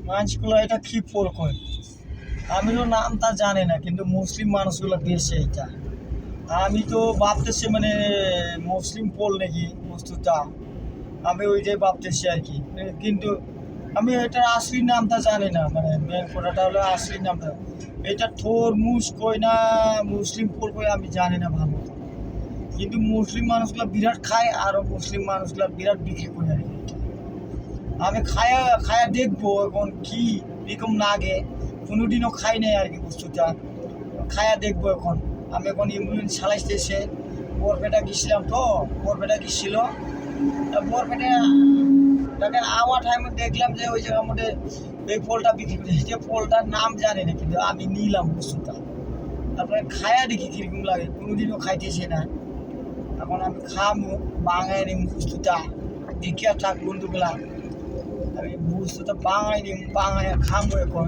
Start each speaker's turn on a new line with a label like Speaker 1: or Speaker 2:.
Speaker 1: মানুষগুলো এটা কি ফল কয় আমি তো নামটা জানি না, কিন্তু মুসলিম মানুষগুলো বেশি এটা। আমি তো ভাবতেছি মানে মুসলিম পোল নাকি বস্তুটা, আমি ওইটাই ভাবতেছি আর কি। কিন্তু আমি এটার আসলি নামটা জানি না, মানে মেন কথাটা হলো আসলি নামটা। এটা তরমুজ কই না মুসলিম পোল কই আমি জানি না ভালো মতো। কিন্তু মুসলিম মানুষগুলো বিরাট খায়, আর মুসলিম মানুষগুলো বিরাট বিক্রি করে আর কি এটা। আমি খায়া খায়া দেখবো এখন কি এরকম লাগে। কোনোদিনও খাই নাই আর কি বস্তুটা, খায়া দেখবো এখন। আমি এখন অ্যাম্বুলেন্স চালাইতেছে, বরপেটা গেছিলাম তো, বরপেটা গেছিল। তা বরপেটা তাকে আমার টাইমে দেখলাম যে ওই জায়গার মধ্যে এই ফলটা বিক্রি করে, যে ফলটার নাম জানি না, কিন্তু আমি নিলাম বস্তুটা। তারপরে খায়া দেখি কিরকম লাগে, কোনোদিনও খাইতেছি না। এখন আমি খামো, বাঙাই নিম বস্তুটা, দেখে থাক বন্ধুগুলা। আমি বস্তুটা বাঙাই নিম, বাঙাই খামো এখন।